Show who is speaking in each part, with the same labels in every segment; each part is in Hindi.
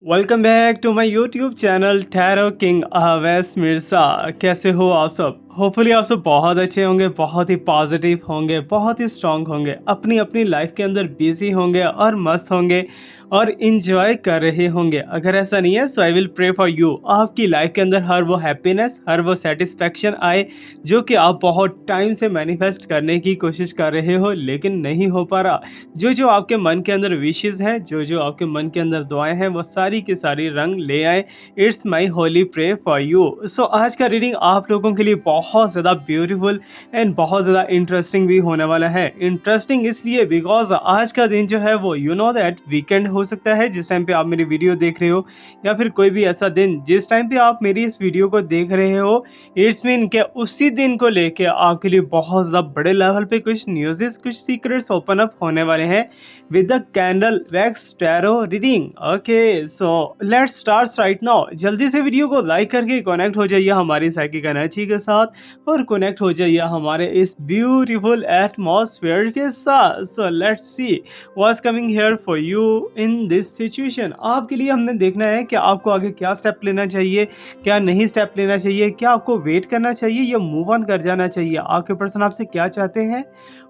Speaker 1: Welcome back to my YouTube channel tarot king Awais Mirza. कैसे हो आप सब? होपफुली आप सब बहुत अच्छे होंगे, बहुत ही पॉजिटिव होंगे, बहुत ही स्ट्रांग होंगे, अपनी अपनी लाइफ के अंदर बिजी होंगे और मस्त होंगे और इंजॉय कर रहे होंगे। अगर ऐसा नहीं है so I will pray for you, आपकी लाइफ के अंदर हर वो हैप्पीनेस, हर वो सेटिस्फैक्शन आए जो कि आप बहुत टाइम से मैनिफेस्ट करने की कोशिश कर रहे हो लेकिन नहीं हो पा रहा। जो जो आपके मन के अंदर विशेस हैं, जो जो आपके मन के अंदर दुआएं हैं, वो सारी की सारी रंग ले आए। It's my holy pray for you. So आज का रीडिंग आप लोगों के लिए बहुत ज़्यादा ब्यूटीफुल एंड बहुत ज़्यादा इंटरेस्टिंग भी होने वाला है। इंटरेस्टिंग इसलिए बिकॉज आज का दिन जो है वो यू नो दैट वीकेंड हो सकता है जिस टाइम पे आप मेरी वीडियो देख रहे हो, या फिर कोई भी ऐसा दिन जिस टाइम पे आप मेरी इस वीडियो को देख रहे हो। इट्स मीन के उसी दिन को लेके आपके लिए बहुत ज़्यादा बड़े लेवल पे कुछ न्यूज़ेस, कुछ सीक्रेट्स ओपन अप होने वाले हैं with the candle wax tarot reading. Okay, so let's start right now. जल्दी से वीडियो को लाइक करके कनेक्ट हो जाइए हमारी साइकिक एनर्जी के साथ और कनेक्ट हो जाइए हमारे इस ब्यूटीफुल एटमॉस्फेयर के साथ। So let's see what's coming here for you in this situation. आपके लिए हमने देखना है कि आपको आगे क्या स्टेप लेना चाहिए, क्या नहीं स्टेप लेना चाहिए, क्या आपको वेट करना चाहिए या मूव ऑन कर जाना चाहिए, आपके पर्सन आपसे क्या चाहते हैं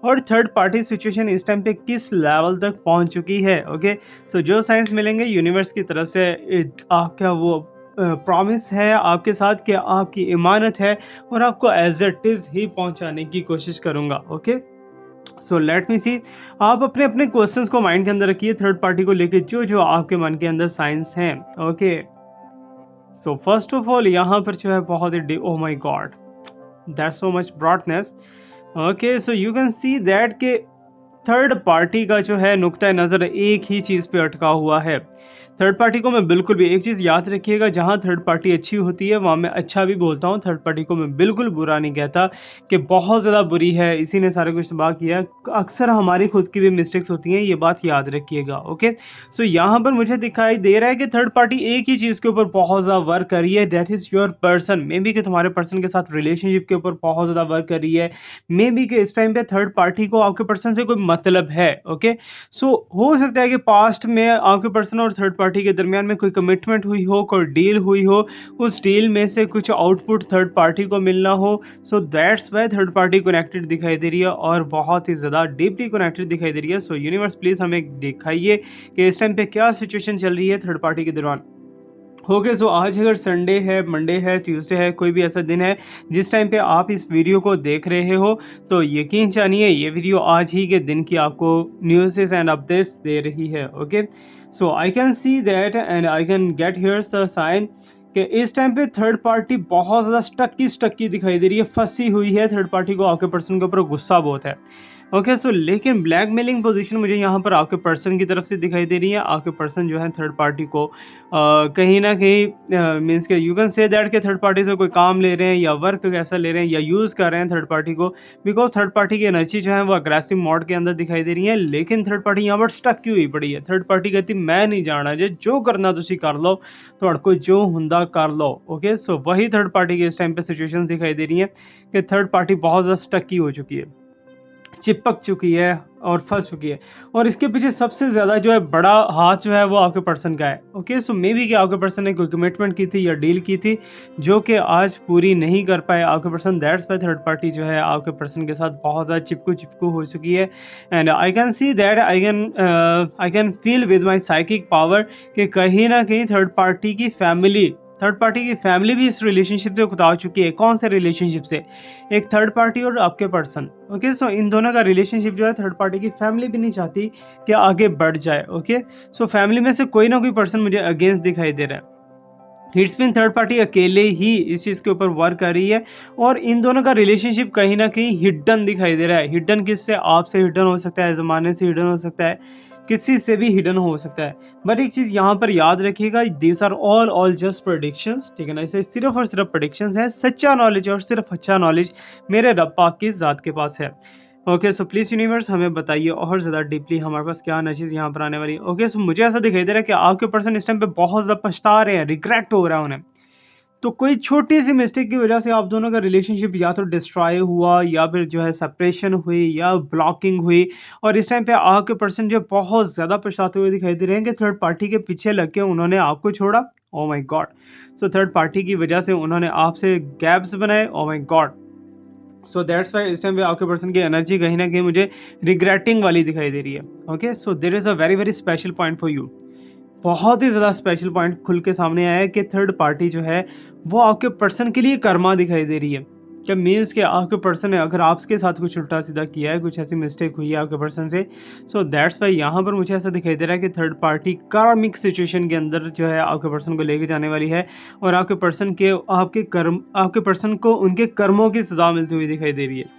Speaker 1: और थर्ड पार्टी सिचुएशन इस टाइम पे किस लेवल तक पहुंच चुकी है। ओके, सो जो साइंस मिलेंगे यूनिवर्स की तरफ से आपका वो प्रॉमिस है आपके साथ कि आपकी इमानत है और आपको एज इट इज ही पहुंचाने की कोशिश करूंगा। ओके, सो लेट मी सी। आप अपने अपने क्वेश्चंस को माइंड के अंदर रखिए थर्ड पार्टी को लेके जो जो आपके मन के अंदर साइंस हैं। Okay, so first of all यहाँ पर जो है बहुत ही oh my god, that's so much broadness. Okay, so you can see that के थर्ड पार्टी का जो है नुक्ता नज़र एक ही चीज़ पे अटका हुआ है। थर्ड पार्टी को मैं बिल्कुल भी, एक चीज़ याद रखिएगा, जहाँ थर्ड पार्टी अच्छी होती है वहाँ मैं अच्छा भी बोलता हूँ, थर्ड पार्टी को मैं बिल्कुल बुरा नहीं कहता कि बहुत ज़्यादा बुरी है, इसी ने सारा कुछ तबाह किया है। अक्सर हमारी खुद की भी मिस्टेक्स होती हैं, ये बात याद रखिएगा। ओके, सो यहाँ पर मुझे दिखाई दे रहा है कि थर्ड पार्टी एक ही चीज़ के ऊपर बहुत ज़्यादा वर्क कर रही है, that is your person. May be कि तुम्हारे पर्सन के साथ रिलेशनशिप के ऊपर बहुत ज़्यादा वर्क कर रही है। मे बी कि इस टाइम पे थर्ड पार्टी को आपके पर्सन से कोई मतलब है। ओके, सो हो सकता है कि पास्ट में आपके पर्सन और थर्ड पार्टी के दरमियान में कोई कमिटमेंट हुई हो, कोई डील हुई हो, उस डील में से कुछ आउटपुट थर्ड पार्टी को मिलना हो। So that's why third party connected दिखाई दे रही है और बहुत ही ज़्यादा डीपली कनेक्टेड दिखाई दे रही है। सो यूनिवर्स प्लीज़ हमें दिखाइए कि इस टाइम पे क्या सिचुएशन चल रही है थर्ड पार्टी के दौरान। ओके, सो आज अगर संडे है, मंडे है, ट्यूसडे है, कोई भी ऐसा दिन है जिस टाइम पे आप इस वीडियो को देख रहे हो, तो यकीन जानिए ये वीडियो आज ही के दिन की आपको न्यूज़ेस एंड अपडेट्स दे रही है। Okay, so I can see that and I can get here's the sign कि इस टाइम पे थर्ड पार्टी बहुत ज़्यादा स्टक्की दिखाई दे रही है, फंसी हुई है। थर्ड पार्टी को आपके पर्सन के ऊपर गुस्सा बहुत है। ओके, सो लेकिन ब्लैकमेलिंग पोजीशन मुझे यहाँ पर आपके पर्सन की तरफ से दिखाई दे रही है। आपके पर्सन जो है थर्ड पार्टी को कहीं ना कहीं मीन्स के यू कैन से दैट के थर्ड पार्टी से कोई काम ले रहे हैं या वर्क ऐसा ले रहे हैं या यूज़ कर रहे हैं थर्ड पार्टी को, बिकॉज थर्ड पार्टी की एनर्जी जो है वो अग्रेसिव मोड के अंदर दिखाई दे रही है। लेकिन थर्ड पार्टी यहाँ पर स्टक क्यों हुई पड़ी है? थर्ड पार्टी कहती मैं नहीं जाना जे, जो करना तुसी कर लो, थोड़ा को जो हुंदा कर लो। ओके, सो वही थर्ड पार्टी के इस टाइम पे सिचुएशन दिखाई दे रही है कि थर्ड पार्टी बहुत ज़्यादा स्टक्की हो चुकी है, चिपक चुकी है और फंस चुकी है। और इसके पीछे सबसे ज़्यादा जो है बड़ा हाथ जो है वो आपके पर्सन का है। ओके, सो मे बी कि आपके पर्सन ने कोई कमिटमेंट की थी या डील की थी जो कि आज पूरी नहीं कर पाए आपके person. That's by third party जो है आपके पर्सन के साथ बहुत ज़्यादा चिपकू हो चुकी है। And I can see that I can feel with my psychic power कि कहीं ना कहीं थर्ड पार्टी की फैमिली भी इस रिलेशनशिप से उकता चुकी है। कौन से रिलेशनशिप से? एक थर्ड पार्टी और आपके पर्सन। ओके, सो इन दोनों का रिलेशनशिप जो है थर्ड पार्टी की फैमिली भी नहीं चाहती कि आगे बढ़ जाए। ओके, सो फैमिली में से कोई ना कोई पर्सन मुझे अगेंस्ट दिखाई दे रहा है। इट्स मीन थर्ड पार्टी अकेले ही इस चीज़ के ऊपर वर्क कर रही है और इन दोनों का रिलेशनशिप कहीं ना कहीं हिडन दिखाई दे रहा है। हिडन किससे? आपसे हिडन हो सकता है, ज़माने से हिडन हो सकता है, किसी से भी हिडन हो सकता है। बट एक चीज़ यहाँ पर याद रखिएगा, this are all just predictions. ठीक है ना, इसे सिर्फ और सिर्फ प्रेडिक्शंस हैं। सच्चा नॉलेज और सिर्फ अच्छा नॉलेज मेरे रब पाक की ज़ात के पास है। ओके, सो प्लीज़ यूनिवर्स हमें बताइए और ज़्यादा डीपली हमारे पास क्या नई चीज़ यहाँ पर आने वाली है। ओके, सो मुझे ऐसा दिखाई दे रहा है कि आपके पर्सन इस टाइम पे बहुत ज़्यादा पछता रहे हैं, रिग्रेट हो रहा है उन्हें। तो कोई छोटी-सी मिस्टेक की वजह से आप दोनों का रिलेशनशिप या तो डिस्ट्रॉय हुआ या फिर जो है सेपरेशन हुई या ब्लॉकिंग हुई और इस टाइम पे आपके पर्सन जो है बहुत ज़्यादा पछताते हुए दिखाई दे रहे हैं कि थर्ड पार्टी के पीछे लग के उन्होंने आपको छोड़ा। Oh my God! So third party की वजह से उन्होंने आपसे गैप्स बनाए। Oh my God! So that's why इस टाइम पे आपके पर्सन की एनर्जी कहीं न कहीं मुझे रिग्रेटिंग वाली दिखाई दे रही है। Okay, so there is a very, very special point for you. बहुत ही ज़्यादा स्पेशल पॉइंट खुल के सामने आया है कि थर्ड पार्टी जो है वो आपके पर्सन के लिए कर्मा दिखाई दे रही है। क्या मीन्स कि आपके पर्सन ने अगर आपके साथ कुछ उल्टा-सीधा किया है, कुछ ऐसी मिस्टेक हुई है आपके पर्सन से, सो दैट्स व्हाई यहाँ पर मुझे ऐसा दिखाई दे रहा है कि थर्ड पार्टी कार्मिक सिचुएशन के अंदर जो है आपके पर्सन को लेके जाने वाली है और आपके पर्सन को उनके कर्मों की सज़ा मिलती हुई दिखाई दे रही है।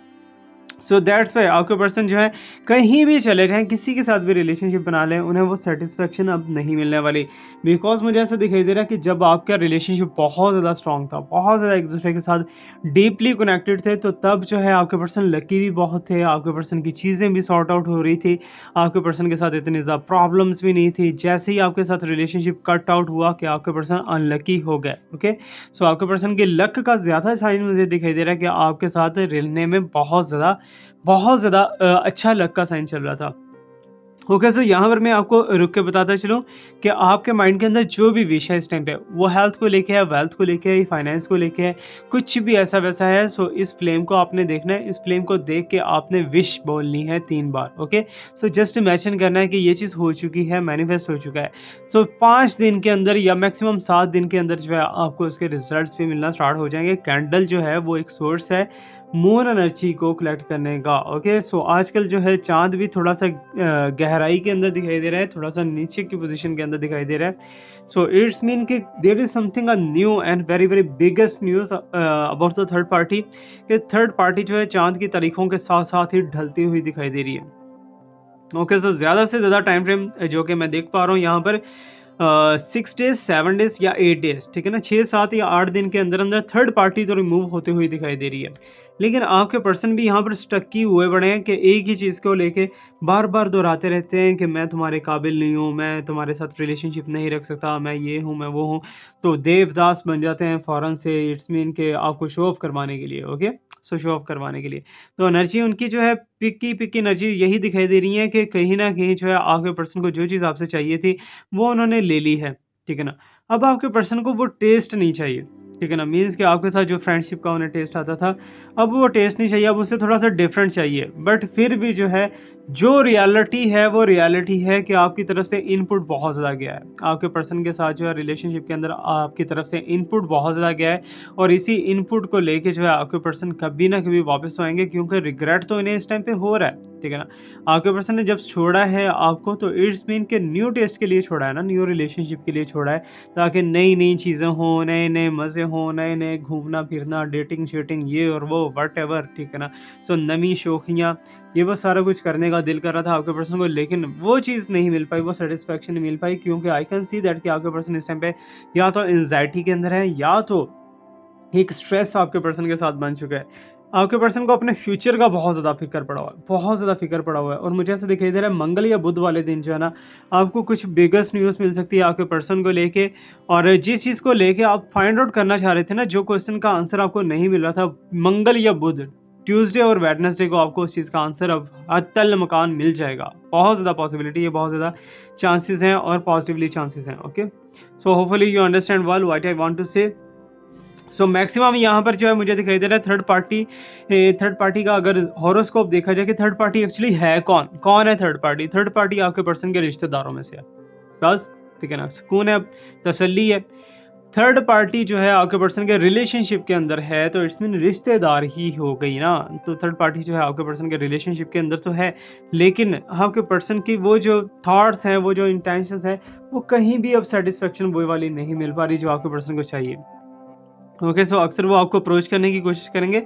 Speaker 1: सो दैट्स वाई आपके पर्सन जो है कहीं भी चले जाएँ, किसी के साथ भी रिलेशनशिप बना लें, उन्हें वो सैटिस्फैक्शन अब नहीं मिलने वाली। बिकॉज़ मुझे ऐसा दिखाई दे रहा है कि जब आपका रिलेशनशिप बहुत ज़्यादा स्ट्रॉन्ग था, बहुत ज़्यादा एक-दूसरे के साथ डीपली कनेक्टेड थे, तो तब जो है आपके पर्सन लकी भी बहुत थे, आपके पर्सन की चीज़ें भी सॉर्ट आउट हो रही थी, आपके पर्सन के साथ इतनी ज़्यादा प्रॉब्लम्स भी नहीं थी। जैसे ही आपके साथ रिलेशनशिप कट आउट हुआ कि आपके पर्सन अनलकी हो गए, ओके? सो आपके पर्सन के लक का ज़्यादा साइन मुझे दिखाई दे रहा है कि आपके साथ रहने में बहुत ज़्यादा अच्छा लक का साइन चल रहा था। ओके, सो यहाँ पर मैं आपको रुक के बताता चलूँ कि आपके माइंड के अंदर जो भी विश है इस टाइम पे, वो हेल्थ को लेके है, वेल्थ को लेके है, फाइनेंस को लेके है, कुछ भी ऐसा-वैसा है। सो इस फ्लेम को आपने देखना है, इस फ्लेम को देख के आपने विश बोलनी है 3 बार, ओके? सो जस्ट इमेजिन करना है कि ये चीज़ हो चुकी है, मैनिफेस्ट हो चुका है। सो 5 दिन के अंदर या मैक्सिमम 7 दिन के अंदर जो है आपको उसके रिजल्ट्स भी मिलना स्टार्ट हो जाएँगे। कैंडल जो है वो एक सोर्स है मून एनर्जी को कलेक्ट करने का। ओके, सो आजकल जो है चाँद भी थोड़ा-सा गहराई के अंदर दिखाई दे रहा है, थोड़ा-सा नीचे की पोज़ीशन के अंदर दिखाई दे रहा है। सो इट्स मीन कि there is something a new and very, very biggest news about the third party कि थर्ड पार्टी जो है चाँद की तारीखों के साथ-साथ ही ढलती हुई दिखाई दे रही है। ओके, सो ज़्यादा से ज़्यादा टाइम फ्रेम जो कि मैं देख पा रहा हूँ यहाँ पर 6 डेज़, 7 डेज़ या 8 डेज़, ठीक है ना? 6, 7 या 8 दिन के अंदर-अंदर थर्ड पार्टी तो रिमूव होते हुए दिखाई दे रही है। लेकिन आपके पर्सन भी यहाँ पर स्टक किए हुए पड़े हैं कि एक ही चीज़ को लेके बार-बार दोहराते रहते हैं कि मैं तुम्हारे काबिल नहीं हूँ, मैं तुम्हारे साथ रिलेशनशिप नहीं रख सकता, मैं ये हूँ, मैं वो हूँ। तो देवदास बन जाते हैं फ़ौरन से, इट्स मीन कि आपको शो ऑफ करवाने के लिए, ओके? सो शो ऑफ करवाने के लिए। तो एनर्जी उनकी जो है पिकी एनर्जी यही दिखाई दे रही है कि कहीं न कहीं जो है आपके पर्सन को जो चीज़ आपसे चाहिए थी, वो उन्होंने ले ली है, ठीक है ना? अब आपके पर्सन को वो टेस्ट नहीं चाहिए, ठीक है ना? मीन्स कि आपके साथ जो फ्रेंडशिप का उन्हें टेस्ट आता था, अब वो टेस्ट नहीं चाहिए, अब उससे थोड़ा-सा डिफरेंट चाहिए। बट फिर भी जो है, जो रियलिटी है, वो रियलिटी है कि आपकी तरफ से इनपुट बहुत ज़्यादा गया है। आपके पर्सन के साथ जो है रिलेशनशिप के अंदर आपकी तरफ से इनपुट बहुत ज़्यादा गया है और इसी इनपुट को लेके जो है आपके पर्सन कभी ना कभी वापस तो आएँगे क्योंकि रिग्रेट तो इन्हें इस टाइम पे हो रहा है, ठीक है ना? आपके पर्सन ने जब छोड़ा है आपको तो इट्स मीन के न्यू टेस्ट के लिए छोड़ा है ना, न्यू रिलेशनशिप के लिए छोड़ा है ताकि नई-नई चीज़ें हों, नए-नए मज़े हों, नए-नए घूमना-फिरना, डेटिंग-शेटिंग ये और वो व्हाटएवर, ठीक है ना? सो नमी शौकियाँ ये वो सारा कुछ करने का दिल कर रहा था आपके पर्सन को लेकिन वो चीज़ नहीं मिल पाई, वो सैटिस्फैक्शन नहीं मिल पाई क्योंकि आई कैन सी दैट कि आपके पर्सन इस टाइम पे या तो एंग्ज़ायटी के अंदर है या तो एक स्ट्रेस आपके पर्सन के साथ बन चुका है। आपके पर्सन को अपने फ्यूचर का बहुत ज़्यादा फ़िक्र पड़ा हुआ है, बहुत ज़्यादा फ़िक्र पड़ा हुआ है और मुझे ऐसा दिखाई दे रहा है मंगल या बुध वाले दिन जो है ना, आपको कुछ बिगेस्ट न्यूज़ मिल सकती है आपके पर्सन को लेके और जिस चीज़ को लेके आप फाइंड आउट करना चाह रहे थे ना, जो क्वेश्चन का आंसर आपको नहीं मिल रहा था, मंगल या बुध, ट्यूसडे और वेडनेसडे को आपको उस चीज़ का आंसर अब अतल मकान मिल जाएगा। बहुत ज़्यादा पॉसिबिलिटी है, बहुत ज़्यादा चांसेस हैं और पॉजिटिवली चांसेस हैं, okay? So hopefully you understand well what I want to say. So maximum यहाँ पर जो है मुझे दिखाई दे रहा है थर्ड पार्टी का अगर हॉरोस्कोप देखा जाए कि थर्ड पार्टी एक्चुअली है कौन? कौन है थर्ड पार्टी? थर्ड पार्टी आपके पर्सन के रिश्तेदारों में से है। बस, ठीक है ना? सुकून है, तसल्ली है। थर्ड पार्टी जो है आपके पर्सन के रिलेशनशिप के अंदर है तो इट्स मीन रिश्तेदार ही हो गई ना। तो थर्ड पार्टी जो है आपके पर्सन के रिलेशनशिप के अंदर तो है, लेकिन आपके पर्सन की वो जो थॉट्स हैं, वो जो इंटेंशंस हैं, वो कहीं भी अब सैटिस्फैक्शन वो वाली नहीं मिल पा रही जो आपके पर्सन को चाहिए। ओके, सो अक्सर वो आपको अप्रोच करने की कोशिश करेंगे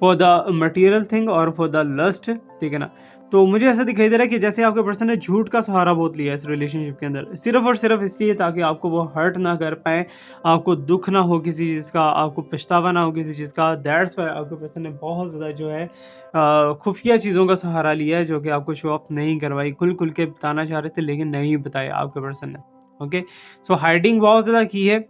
Speaker 1: फॉर द मटेरियल थिंग और फॉर द लस्ट, ठीक है ना? तो मुझे ऐसा दिखाई दे रहा है कि जैसे आपके पर्सन ने झूठ का सहारा बहुत लिया है इस रिलेशनशिप के अंदर, सिर्फ और सिर्फ इसलिए ताकि आपको वो हर्ट ना कर पाए, आपको दुख ना हो किसी चीज़ का, आपको पछतावा ना हो किसी चीज़ का। दैट्स व्हाई आपके पर्सन ने बहुत ज़्यादा जो है खुफिया चीज़ों का सहारा लिया है जो कि आपको शो ऑफ नहीं करवाई, खुल के बताना चाह रहे थे लेकिन नहीं बताया आपके पर्सन ने। ओके, सो हाइडिंग बहुत ज़्यादा की है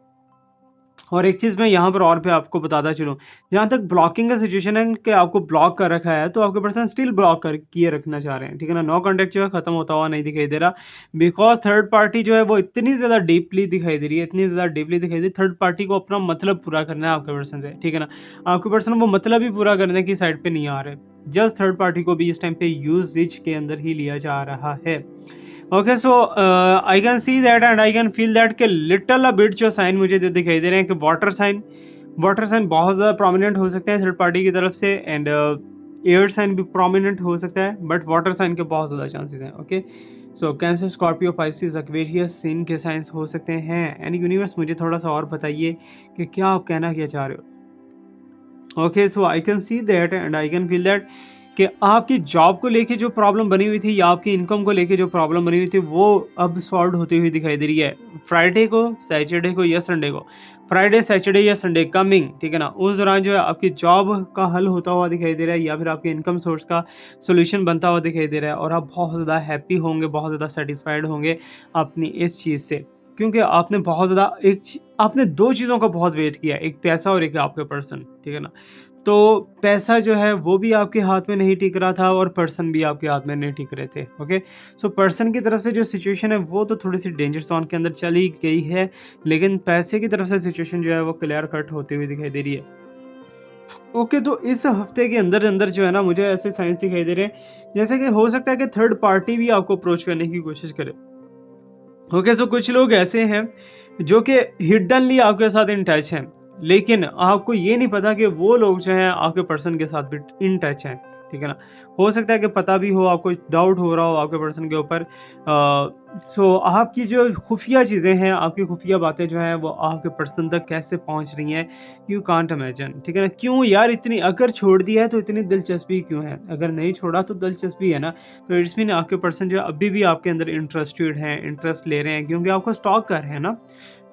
Speaker 1: और एक चीज़ मैं यहाँ पर और भी आपको बताता चलूँ, जहाँ तक ब्लॉकिंग का सिचुएशन है कि आपको ब्लॉक कर रखा है, तो आपके पर्सन स्टिल ब्लॉक कर किए रखना चाह रहे हैं, ठीक है ना? नो कॉन्टैक्ट जो है खत्म होता हुआ नहीं दिखाई दे रहा, बिकॉज़ थर्ड पार्टी जो है वो इतनी ज़्यादा डीपली दिखाई दे रही है, इतनी ज़्यादा डीपली दिखाई दे रही है, थर्ड पार्टी को अपना मतलब पूरा करना है आपके पर्सन से, ठीक है ना? आपके पर्सन वो मतलब ही पूरा करने की साइड पे नहीं आ रहे, जस्ट थर्ड पार्टी को भी इस टाइम पे यूसेज के अंदर ही लिया जा रहा है। Okay, so I can see that and I can feel that कि लिटिल अ बिट जो साइन मुझे जो दिखाई दे रहे हैं कि वाटर साइन बहुत ज़्यादा प्रोमिनेंट हो सकते हैं थर्ड पार्टी की तरफ से, एंड एयर साइन भी प्रोमिनेंट हो सकता है, बट वाटर साइन के बहुत ज़्यादा चांसेस हैं। ओके, सो कैंसर, स्कॉर्पियो, पाइसिस, एक्वेरियस, इन के साइंस हो सकते हैं। एंड यूनिवर्स मुझे थोड़ा सा और बताइए कि क्या आप कहना क्या चाह रहे हो। Okay, so I can see that and I can feel that कि आपकी जॉब को लेके जो प्रॉब्लम बनी हुई थी या आपकी इनकम को लेके जो प्रॉब्लम बनी हुई थी वो अब सॉल्व होती हुई दिखाई दे रही है, फ्राइडे को, सैटरडे को या संडे को। फ्राइडे, सैटरडे या संडे कमिंग, ठीक है ना, उस दौरान जो है आपकी जॉब का हल होता हुआ दिखाई दे रहा है या फिर आपके इनकम सोर्स का सोल्यूशन बनता हुआ दिखाई दे रहा है, और आप बहुत ज़्यादा हैप्पी होंगे, बहुत ज़्यादा सेटिस्फाइड होंगे अपनी इस चीज़ से, क्योंकि आपने बहुत ज़्यादा आपने दो चीज़ों का बहुत वेट किया, एक पैसा और एक आपके पर्सन, ठीक है ना। तो पैसा जो है वो भी आपके हाथ में नहीं टिक रहा था और पर्सन भी आपके हाथ में नहीं टिक रहे थे। ओके, सो पर्सन की तरफ से जो सिचुएशन है वो तो थोड़ी सी डेंजर जोन के अंदर चली गई है, लेकिन पैसे की तरफ से सिचुएशन जो है वो क्लियर कट होती हुई दिखाई दे रही है। ओके, तो इस हफ्ते के अंदर अंदर जो है ना मुझे ऐसे साइंस दिखाई दे रहे हैं जैसे कि हो सकता है कि थर्ड पार्टी भी आपको अप्रोच करने की कोशिश करे। ओके, सो कुछ लोग ऐसे हैं जो कि हिडनली आपके साथ इन टच हैं, लेकिन आपको ये नहीं पता कि वो लोग जो हैं आपके पर्सन के साथ भी इन टच हैं, ठीक है ना। हो सकता है कि पता भी हो, आपको डाउट हो रहा हो आपके पर्सन के ऊपर। सो आपकी जो खुफिया चीज़ें हैं, आपकी खुफिया बातें जो हैं वो आपके पर्सन तक कैसे पहुंच रही हैं, यू कांट इमेजिन, ठीक है ना। क्यों यार, इतनी अगर छोड़ दिया है तो इतनी दिलचस्पी क्यों है, अगर नहीं छोड़ा तो दिलचस्पी है ना। तो इट्स मीन आपके पर्सन जो है अभी भी आपके अंदर इंटरेस्टेड हैं, इंटरेस्ट ले रहे हैं, क्योंकि आपको स्टॉक कर रहे हैं ना।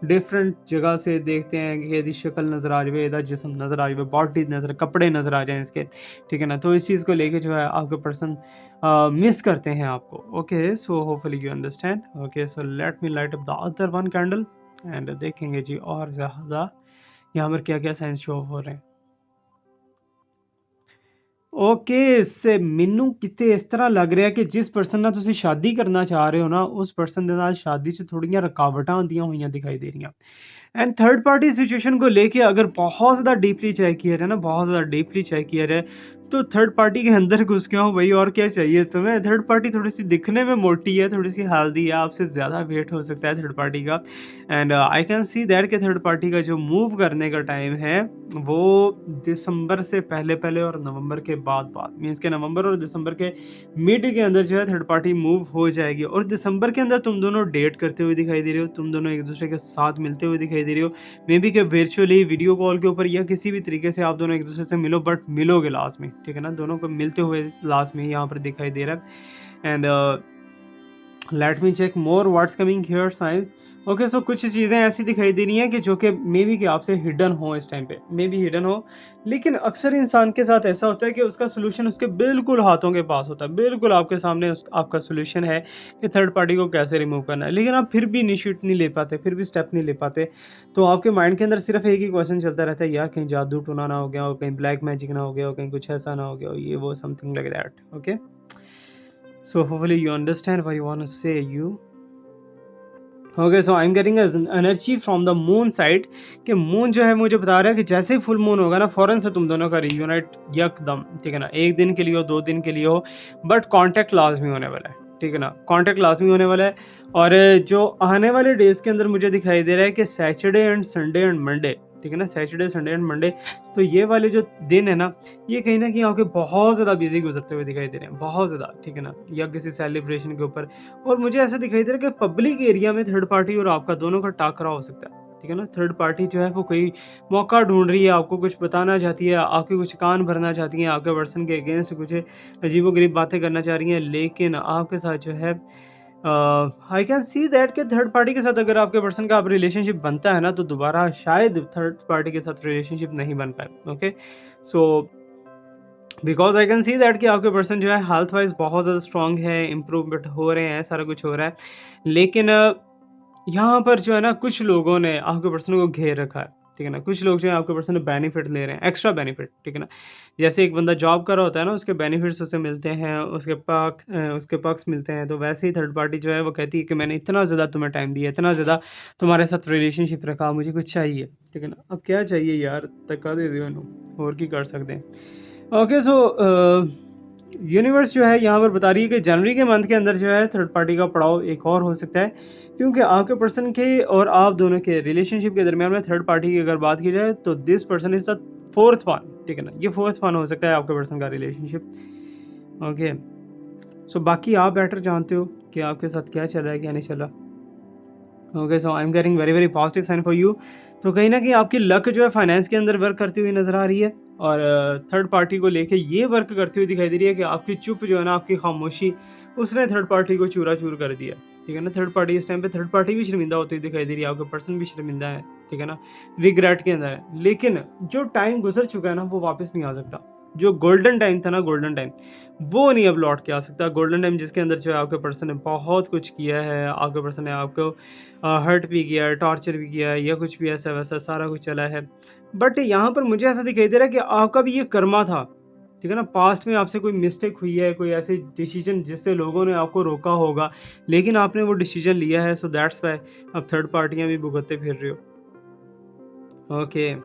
Speaker 1: डिफरेंट जगह से देखते हैं कि यदि शक्ल नज़र आ जाए, यदा जिस्म नज़र आ जाए, बॉडी नज़र, कपड़े नज़र आ जाएँ इसके, ठीक है ना। तो इस चीज़ को लेके जो है आपके पर्सन मिस करते हैं आपको। Okay, so hopefully you understand. Okay, so let me light up the other one candle and देखेंगे जी और ज़्यादा यहाँ पर क्या-क्या साइंस शो हो रहे हैं। ਓਕੇ, ਸੇ ਮੈਨੂੰ ਕਿਤੇ ਇਸ ਤਰ੍ਹਾਂ ਲੱਗ ਰਿਹਾ ਕਿ ਜਿਸ ਪਰਸਨ ਨਾਲ ਤੁਸੀਂ ਸ਼ਾਦੀ ਕਰਨਾ ਚਾਹ ਰਹੇ ਹੋ ਨਾ, ਉਸ ਪਰਸਨ ਦੇ ਨਾਲ ਸ਼ਾਦੀ 'ਚ ਥੋੜੀਆਂ रुकावटां आंदियां हुई दिखाई दे रही हैं। एंड थर्ड पार्टी सिचुएशन को लेके अगर बहुत ज़्यादा डीपली चेक किया जाए ना, बहुत ज़्यादा डीपली चेक किया जाए, तो थर्ड पार्टी के अंदर घुस के हो भाई, और क्या चाहिए तुम्हें। थर्ड पार्टी थोड़ी सी दिखने में मोटी है, थोड़ी सी हेल्दी है, आपसे ज़्यादा वेट हो सकता है थर्ड पार्टी का। And I can see that कि थर्ड पार्टी का जो मूव करने का टाइम है वो दिसंबर से पहले पहले और नवंबर के बाद बाद, मीन्स के नवंबर और दिसंबर के मिड के अंदर जो है थर्ड पार्टी मूव हो जाएगी, और दिसंबर के अंदर तुम दोनों डेट करते हुए दिखाई दे रहे हो, तुम दोनों एक दूसरे के साथ मिलते हुए दिखाई दे रहे हो, मे बी कि वर्चुअली वीडियो कॉल के ऊपर या किसी भी तरीके से आप दोनों एक दूसरे से मिलो, बट मिलोगे लास्ट में, ठीक है ना। दोनों को मिलते हुए लास्ट में यहाँ पर दिखाई दे रहा है। And let me check more what's coming here science. Okay, so कुछ चीज़ें ऐसी दिखाई दे रही हैं कि जो कि मे बी कि आपसे हिडन हो, इस टाइम पे मे बी हिडन हो, लेकिन अक्सर इंसान के साथ ऐसा होता है कि उसका सोल्यूशन उसके बिल्कुल हाथों के पास होता है, बिल्कुल आपके सामने आपका सोल्यूशन है कि थर्ड पार्टी को कैसे रिमूव करना है, लेकिन आप फिर भी इनिशिएट नहीं ले पाते, फिर भी स्टेप नहीं ले पाते। तो आपके माइंड के अंदर सिर्फ एक ही क्वेश्चन चलता रहता है, यार कहीं जादू टोना ना हो गया हो, कहीं ब्लैक मैजिक ना हो गया हो, कहीं कुछ ऐसा ना हो गया हो, ये वो something like that. Okay, so hopefully you understand what you want to say you. Okay, so I am getting energy from the moon side, कि मून जो है मुझे बता रहा है कि जैसे ही फुल मून होगा ना, फौरन से तुम दोनों का रीयूनाइट यकदम, ठीक है ना। एक दिन के लिए हो, 2 दिन के लिए हो, बट कांटेक्ट लाजमी होने वाला है, ठीक है ना। कांटेक्ट लाजमी होने वाला है। और जो आने वाले डेज के अंदर मुझे दिखाई दे रहा है कि Saturday and Sunday and Monday, ठीक है ना, सैटरडे, संडे एंड मंडे, तो ये वाले जो दिन है ना, ये कहीं ना कहीं आपके बहुत ज़्यादा बिजी गुजरते हुए दिखाई दे रहे हैं, बहुत ज़्यादा, ठीक है ना, या किसी सेलिब्रेशन के ऊपर। और मुझे ऐसा दिखाई दे रहा है कि पब्लिक एरिया में थर्ड पार्टी और आपका दोनों का टाकरा हो सकता है, ठीक है ना। थर्ड पार्टी जो है वो कोई मौका ढूंढ रही है, आपको कुछ बताना चाहती है, आपके कुछ कान भरना चाहती है, आपके पर्सन के अगेंस्ट कुछ अजीबोगरीब बातें करना चाह रही हैं, लेकिन आपके साथ जो है आई कैन सी दैट कि थर्ड पार्टी के साथ अगर आपके पर्सन का आप रिलेशनशिप बनता है ना, तो दोबारा शायद थर्ड पार्टी के साथ रिलेशनशिप नहीं बन पाए। Okay, so because I can see that कि आपके पर्सन जो है हेल्थ वाइज बहुत ज़्यादा स्ट्रांग है, इम्प्रूवमेंट हो रहे हैं, सारा कुछ हो रहा है, लेकिन यहाँ पर जो है ना कुछ लोगों ने आपके पर्सन को घेर रखा है, ठीक है ना? कुछ लोग जो हैं आपके पर्सन बेनिफिट ले रहे हैं, एक्स्ट्रा बेनिफिट, ठीक है ना? जैसे एक बंदा जॉब कर रहा होता है ना, उसके बेनिफिट्स उसे मिलते हैं, उसके पक्ष मिलते हैं, तो वैसे ही थर्ड पार्टी जो है वो कहती है कि मैंने इतना ज़्यादा तुम्हें टाइम दिया, इतना ज़्यादा तुम्हारे साथ रिलेशनशिप रखा, मुझे कुछ चाहिए, ठीक है ना? अब क्या चाहिए यार, धक्का दे दियो इन्हू, और की कर सकते हैं। ओके सो यूनिवर्स जो है यहाँ पर बता रही है कि जनवरी के मंथ के अंदर जो है थर्ड पार्टी का पड़ाव एक और हो सकता है, क्योंकि आपके पर्सन के और आप दोनों के रिलेशनशिप के दरमियान में थर्ड पार्टी की अगर बात की जाए तो this person is the fourth one, ठीक है ना? ये फोर्थ वन हो सकता है आपके पर्सन का रिलेशनशिप। ओके सो बाकी आप बेटर जानते हो कि आपके साथ क्या चल रहा है क्या नहीं चल रहा। Okay so I am getting very very positive sign for you. तो कहीं ना कहीं आपकी लक जो है फाइनेंस के अंदर वर्क करती हुई नजर आ रही है, और थर्ड पार्टी को लेके ये वर्क करती हुई दिखाई दे रही है कि आपकी चुप जो है ना, आपकी खामोशी, उसने थर्ड पार्टी को चूरा चूर कर दिया, ठीक है ना? थर्ड पार्टी इस टाइम पे थर्ड पार्टी भी शर्मिंदा होती हुई दिखाई दे रही है, आपका पर्सन भी शर्मिंदा है, ठीक है ना? रिग्रेट के अंदर है, लेकिन जो टाइम गुजर चुका है ना वो वापस नहीं आ सकता। जो गोल्डन टाइम था ना, गोल्डन टाइम, वो नहीं अब लौट के आ सकता। गोल्डन टाइम जिसके अंदर जो है आपके पर्सन ने बहुत कुछ किया है, आपके पर्सन ने आपको हर्ट भी किया है, टॉर्चर भी किया है, या कुछ भी ऐसा वैसा सारा कुछ चला है। बट यहाँ पर मुझे ऐसा दिखाई दे रहा है कि आपका भी ये कर्मा था, ठीक है ना? पास्ट में आपसे कोई मिस्टेक हुई है, कोई ऐसे डिसीजन जिससे लोगों ने आपको रोका होगा, लेकिन आपने वो डिसीजन लिया है, सो दैट्स वाई अब थर्ड पार्टियां भी भुगतते फिर रहे हो। ओके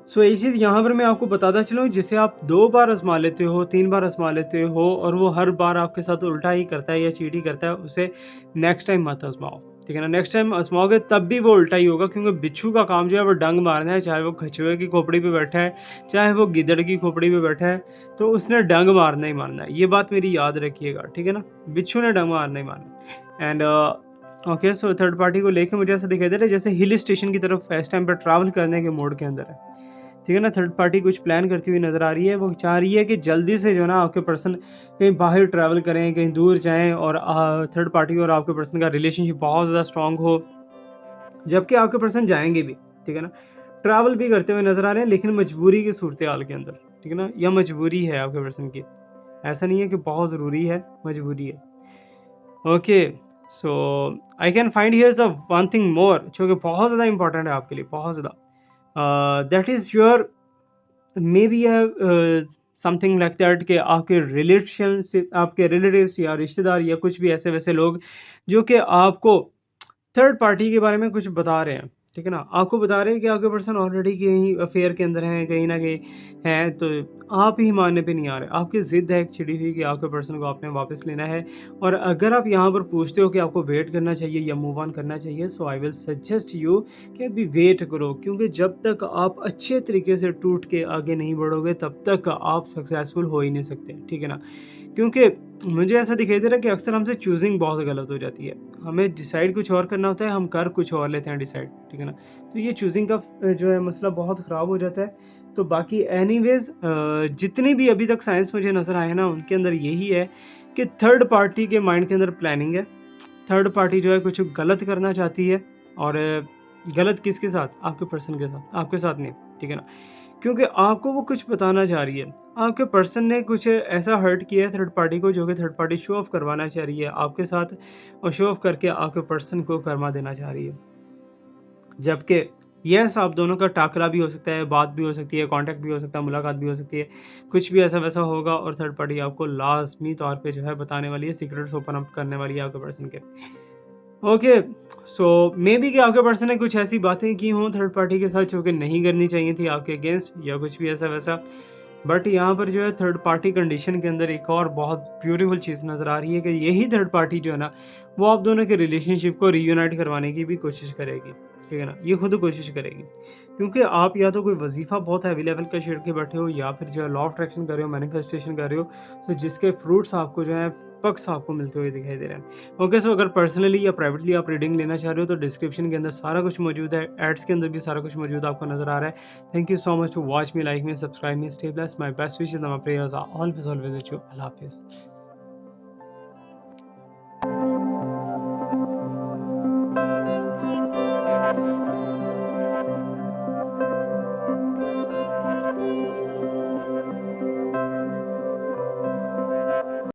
Speaker 1: सो एक चीज़ यहाँ पर मैं आपको बताता चलूँ, जिसे आप 2 बार आज़मा लेते हो, 3 बार आज़मा लेते हो और वो हर बार आपके साथ उल्टा ही करता है या चीट ही करता है, उसे नेक्स्ट टाइम मत आज़माओ, ठीक है ना? नेक्स्ट टाइम आज़माओगे तब भी वो उल्टा ही होगा, क्योंकि बिच्छू का काम जो है वो डंग मारना है, चाहे वो कछुए की खोपड़ी पे बैठा है, चाहे वो गिद्धड़ की खोपड़ी पे बैठा है, तो उसने डंग मारना ही मारना है। ये बात मेरी याद रखिएगा, ठीक है ना? बिच्छू ने डंग मारना ही मारना है। And okay so third party को लेके मुझे ऐसा दिखाई दे रहा है जैसे हिल स्टेशन की तरफ फर्स्ट टाइम पर ट्रैवल करने के मोड के अंदर है, ठीक है ना? थर्ड पार्टी कुछ प्लान करती हुई नज़र आ रही है, वो चाह रही है कि जल्दी से जो है ना आपके पर्सन कहीं बाहर ट्रैवल करें, कहीं दूर जाएँ, और थर्ड पार्टी और आपके पर्सन का रिलेशनशिप बहुत ज़्यादा स्ट्रॉन्ग हो, जबकि आपके पर्सन जाएँगे भी, ठीक है ना? ट्रैवल भी करते हुए नज़र आ रहे हैं, लेकिन मजबूरी की सूरत-ए-हाल के अंदर, ठीक है ना? या मजबूरी है आपके पर्सन की, ऐसा नहीं है कि बहुत ज़रूरी है, मजबूरी है। Okay so I can find here the one thing more, जो कि बहुत ज़्यादा इंपॉर्टेंट है आपके लिए, बहुत ज़्यादा। That is your may be something like that, कि आपके रिलेशनशिप, आपके रिलेटिव्स या रिश्तेदार या कुछ भी ऐसे वैसे लोग जो कि आपको थर्ड पार्टी के बारे में कुछ बता रहे हैं, ठीक है ना? आपको बता रहे हैं कि आपके पर्सन ऑलरेडी कहीं अफेयर के अंदर हैं, कहीं ना कहीं हैं, तो आप ही मानने पे नहीं आ रहे। आपकी ज़िद है एक छिड़ी हुई कि आपके पर्सन को आपने वापस लेना है, और अगर आप यहाँ पर पूछते हो कि आपको वेट करना चाहिए या मूव ऑन करना चाहिए, सो आई विल सजेस्ट यू कि अभी वेट करो, क्योंकि जब तक आप अच्छे तरीके से टूट के आगे नहीं बढ़ोगे तब तक आप सक्सेसफुल हो ही नहीं सकते, ठीक है ना? क्योंकि मुझे ऐसा दिखाई दे रहा है कि अक्सर हमसे चूज़िंग बहुत गलत हो जाती है। हमें डिसाइड कुछ और करना होता है, हम कर कुछ और लेते हैं डिसाइड, ठीक है ना? तो ये चूज़िंग का जो है मसला बहुत ख़राब हो जाता है। तो बाकी एनीवेज़ जितनी भी अभी तक साइंस मुझे नज़र आए ना, उनके अंदर यही है कि थर्ड पार्टी के माइंड के अंदर प्लानिंग है। थर्ड पार्टी जो है कुछ गलत करना चाहती है, और गलत किसके साथ? आपके पर्सन के साथ, आपके साथ नहीं, ठीक है ना? क्योंकि आपको वो कुछ बताना चाह रही है। आपके पर्सन ने कुछ ऐसा हर्ट किया है थर्ड पार्टी को, जो कि थर्ड पार्टी शो ऑफ करवाना चाह रही है आपके साथ, और शो ऑफ करके आपके पर्सन को कर्मा देना चाह रही है। जबकि यस, आप दोनों का टाकरा भी हो सकता है, बात भी हो सकती है, कॉन्टैक्ट भी हो सकता है, मुलाकात भी हो सकती है, कुछ भी ऐसा वैसा होगा, और थर्ड पार्टी आपको लाज़मी तौर पे जो है बताने वाली है, सीक्रेट्स ओपन अप करने वाली है आपके पर्सन के। ओके सो मे बी कि आपके पर्सन ने कुछ ऐसी बातें की हों थर्ड पार्टी के साथ जो कि नहीं करनी चाहिए थी आपके अगेंस्ट, या कुछ भी ऐसा वैसा। बट यहाँ पर जो है थर्ड पार्टी कंडीशन के अंदर एक और बहुत ब्यूटीफुल चीज़ नज़र आ रही है कि यही थर्ड पार्टी जो है ना, वो आप दोनों के रिलेशनशिप को रीयूनाइट करवाने की भी कोशिश करेगी, ठीक है ना? ये खुद कोशिश करेगी, क्योंकि आप या तो कोई वजीफ़ा बहुत हैवी लेवल का छेड़ के बैठे हो, या फिर जो है लॉ ऑफ अट्रैक्शन कर रहे हो, मैनिफेस्टेशन कर रहे हो, सो जिसके फ्रूट्स आपको जो है पक्स आपको मिलते हुए दिखाई दे रहे हैं। ओके सो अगर पर्सनली या प्राइवेटली आप रीडिंग लेना चाह रहे हो तो डिस्क्रिप्शन के अंदर सारा कुछ मौजूद है, एड्स के अंदर भी सारा कुछ मौजूद आपको नजर आ रहा है। Thank you so much to watch me, like me, subscribe me, stay blessed, my best wishes, my prayers are always with you. अल्लाह हाफिज़।